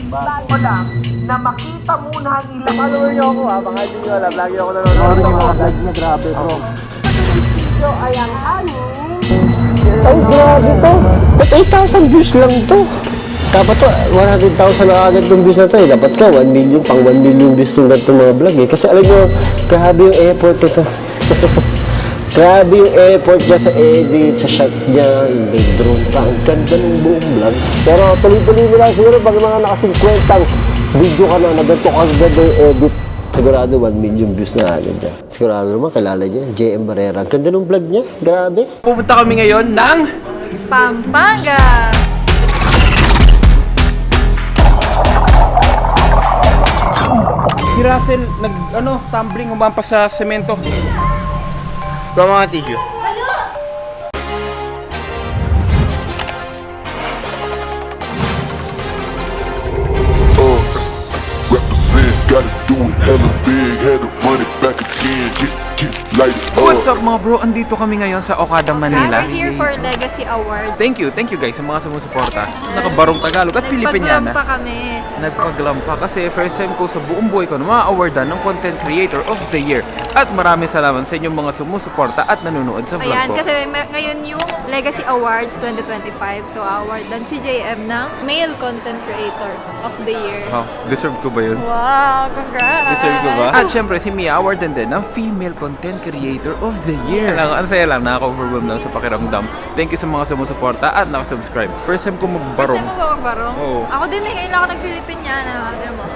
Bago ko lang na makita muna nila. Follower niyo ako ha, baka hindi nyo alam. Lagi ako nanonood sa mga vlog niya, grabe bro. So, ay ang aming... Ay, grabe to. Ba't 8,000 views lang to? Dapat to, 100,000 na agad yung views na to eh. Dapat ka, 1 million, pang 1 million views tulad itong mga vlog eh. Kasi alam nyo, grabe yung effort nito. Grabe yung effort niya sa edit, sa shot niya, yung background pa. Ang ganda ng buong vlog. Pero tuloy-tuloy mo lang siguro pag mga naka-50 video ka na, naganto ka ganda yung edit. Sigurado 1 million views na agad dyan. Sigurado naman, kilala niya, JM Barrera. Ang ganda ng vlog niya, grabe. Pupunta kami ngayon ng Pampanga! Si Russell tumbling umampas sa semento. Bro, mga tissue. Represent, gotta do it hella big, had to run it back again, get light it up. What's up mga bro? Andito kami ngayon sa Okada, Manila. We're here for Legacy Award. Thank you guys sa mga sumusuporta. Nakabarong Tagalog at Pilipiniana. Nagpaglam pa kami. Nagpaglam pa kasi first time ko sa buong buhay ko na ma-awardan ng Content Creator of the Year. At maraming salamat sa inyong mga sumusuporta at nanonood sa vlog Ayan, ko. kasi ngayon yung Legacy Awards 2025. So, awardan si JM ng Male Content Creator of the Year. Wow, deserve ko ba yun? Wow, congrats! Deserve ko ba? At syempre si Mia awardan din ng Female Content Creator of the Year. Ang saya lang, nakaka-overwhelm lang sa pakiramdam. Thank you sa mga sumusuporta at nakasubscribe. First time ko magbarong. Kasi mo ba magbarong? Oo. Ako din eh, ngayon lang ako nag-Filipiniana. Ano mo?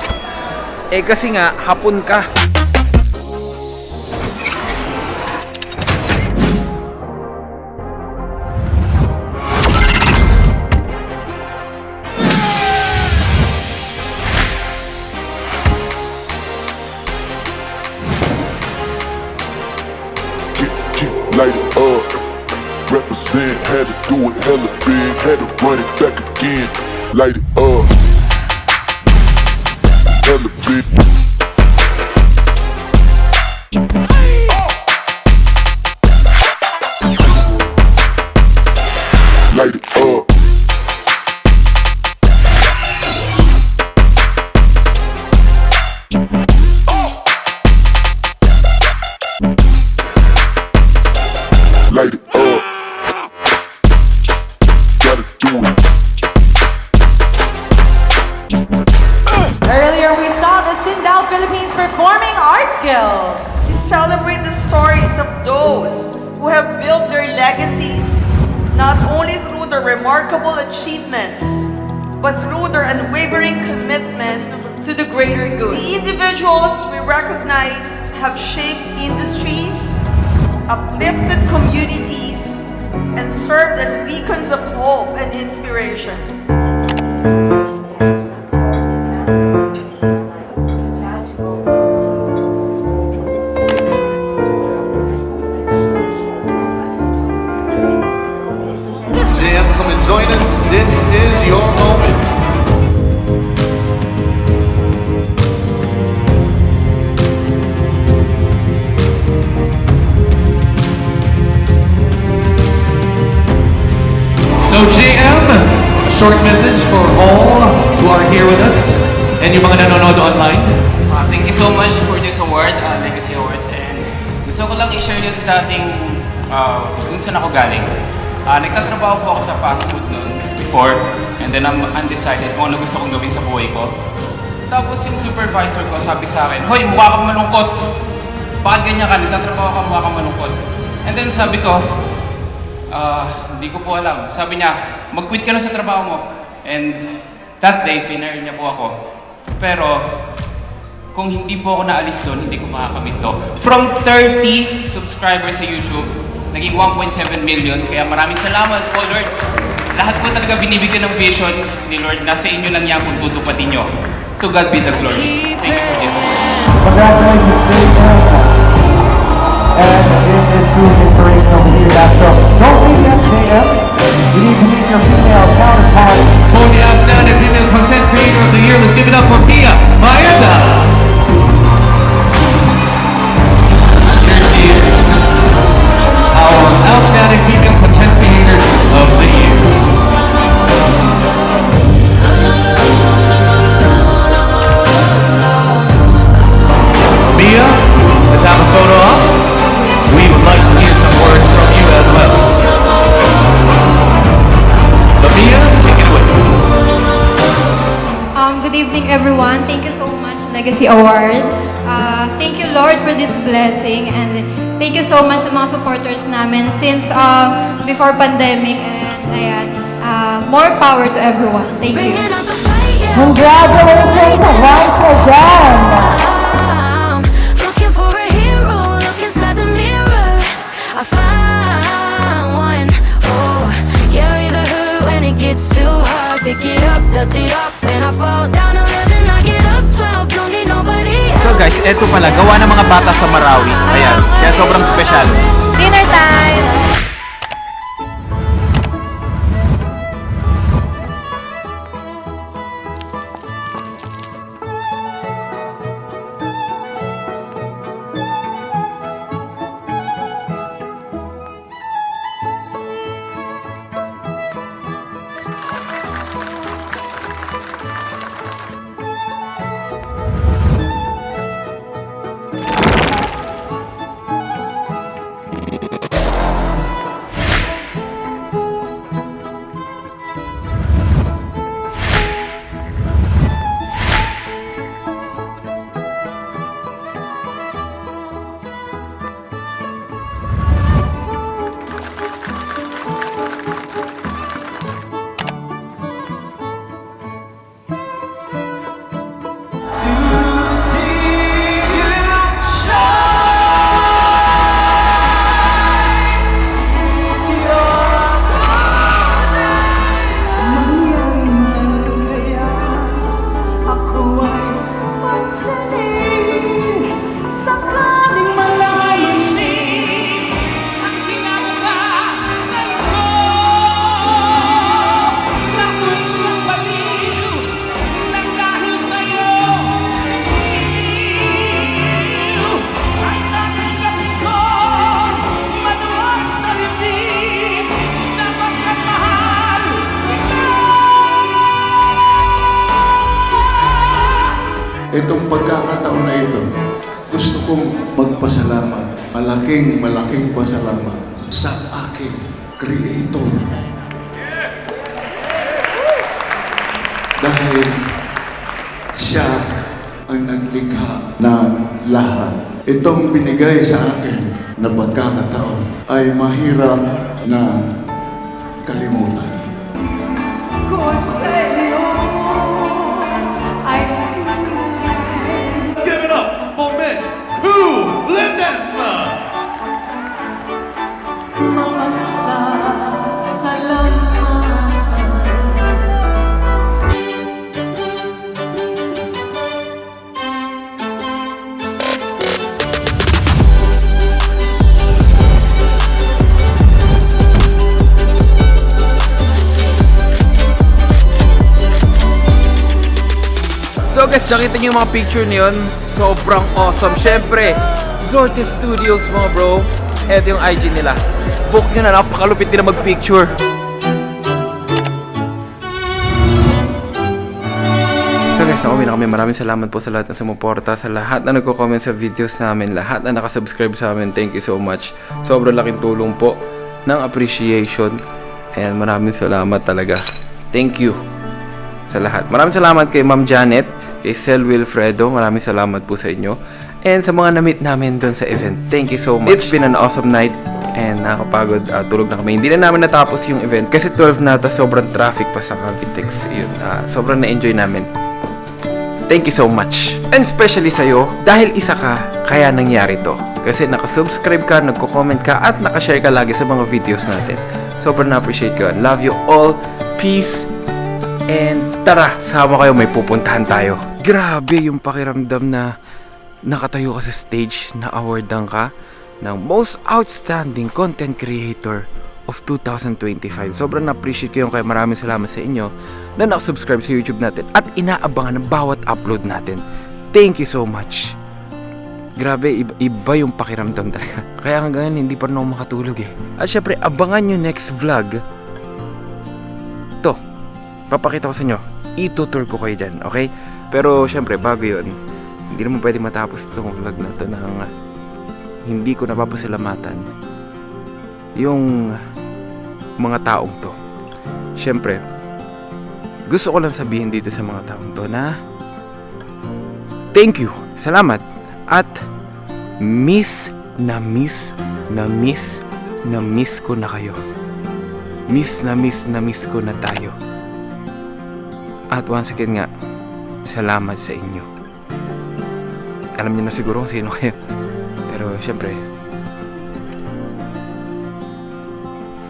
Eh kasi nga, hapon ka. Get light it up. Represent, had to do it hella big, had to run it back again, light it up. Hella big. Light it up. Light it up. Gotta do it. Earlier, we saw the Sindal Philippines Performing Arts Guild. We celebrate the stories of those who have built their legacies, not only through their remarkable achievements, but through their unwavering commitment to the greater good. The individuals we recognize have shaped industries, uplifted communities, and served as beacons of hope and inspiration. JM, come and join us. This is your moment. So JM, a short message for all who are here with us and yung mga nanonood online. Thank you so much for this award, Legacy Awards, and gusto ko lang i-share yung dating kung saan ako galing. Nagtatrabaho po ako sa fast food noon before, and then I'm undecided kung ano gusto kong gawin sa buhay ko. Tapos yung supervisor ko sabi sa akin, "Hoy, mukha kang malungkot. Bakit ganyan ka? Nagtatrabaho ka, mukha kang malungkot." And then sabi ko, hindi ko po alam. Sabi niya, mag-quit ka na sa trabaho mo. And that day, finire niya po ako. Pero, kung hindi po ako naalis doon, hindi ko makakamit to. From 30 subscribers sa YouTube, naging 1.7 million. Kaya maraming salamat po, Lord. Lahat po talaga binibigyan ng vision ni Lord. Nasa inyo lang yan kung tutupatin nyo. To God be the glory. Thank you for this. Congratulations, JM. And it is true inspirational to hear that. So don't leave us, JM. You need to meet your female counterpart. For the Outstanding Female Content Creator of the Year, let's give it up for Mia Maeda. Here she is, our Outstanding Female Content Creator of the Year. evening, everyone. Thank you so much, Legacy Award. Thank you, Lord, for this blessing. And thank you so much sa mga supporters namin since before pandemic. And ayan, more power to everyone. Thank you. Congratulations once again! Looking for a hero, look inside the mirror. I find one. Oh, carry the hurt when it gets too hard. Pick it up, dust it off. When I fall down 11, I get up 12. Don't need nobody else. So guys, eto pala, gawa ng mga bata sa Marawi. Ayan, kaya sobrang special. Dinner time! Itong pagkakataon na ito, gusto kong magpasalamat, malaking pasalamat sa aking Creator. Dahil siya ang naglikha ng lahat. Itong binigay sa akin na pagkakataon ay mahirap na kalimutan. Give it up for Miss Who Ledesma! So guys, nakita niyo yung mga picture niyon. Sobrang awesome. Syempre, Zorte Studios mga bro. Ito yung IG nila. Book nyo na, napakalupit nila mag-picture. So guys, nauwi na kami. Maraming salamat po sa lahat na sumuporta, sa lahat na nagko-comment sa videos namin, lahat na nakasubscribe sa amin. Thank you so much. Sobrang laking tulong po ng appreciation. And maraming salamat talaga. Thank you sa lahat. Maraming salamat kay Ma'am Janet, kay Sel Wilfredo, maraming salamat po sa inyo. And sa mga na-meet namin doon sa event, thank you so much. It's been an awesome night and nakakapagod, tulog na kami. Hindi na namin natapos yung event kasi 12 na, sobrang traffic pa sa Cavitex. Yun, sobrang na-enjoy namin. Thank you so much. And especially sa'yo, dahil isa ka, kaya nangyari to. Kasi nakasubscribe ka, nagko-comment ka, at nakashare ka lagi sa mga videos natin. Sobrang na-appreciate ko. Love you all. Peace. And tara, sama kayo, may pupuntahan tayo. Grabe yung pakiramdam na nakatayo ka sa stage na awardan ka ng Most Outstanding Content Creator of 2025. Sobrang na-appreciate ko yung kaya maraming salamat sa inyo na nakasubscribe sa YouTube natin at inaabangan ng bawat upload natin. Thank you so much. Grabe, iba yung pakiramdam talaga. Kaya hanggang ngayon, hindi pa rin ako makatulog eh. At syempre, abangan yung next vlog. To, papakita ko sa inyo. Itutur ko kayo dyan, okay? Pero syempre, bago yun, hindi naman pwede matapos itong vlog na to nang hindi ko napapasalamatan yung mga taong to. Syempre, gusto ko lang sabihin dito sa mga taong to na Thank you. Salamat. At miss ko na kayo. Miss ko na tayo. At once again nga, salamat sa inyo. Alam niyo na siguro kung sino kayo. Pero syempre,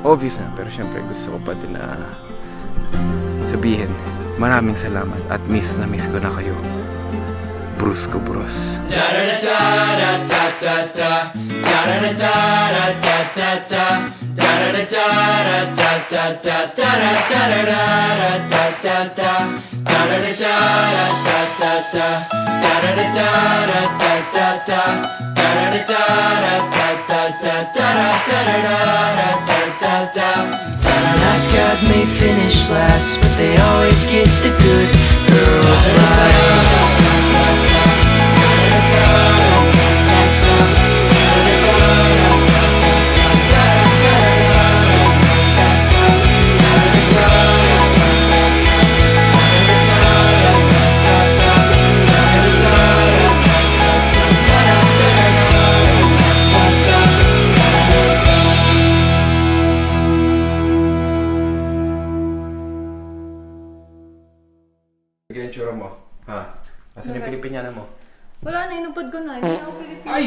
obvious na. Pero syempre, gusto ko pa din na sabihin, maraming salamat at miss ko na kayo. Bruce ko, bros. Nice guys may finish last, but they always get the good girls right. Sige yung tsura mo. Ha? Asan yung Pilipinyana mo? Wala na, inupad ko na. Hindi na ako Pilipino. Ay!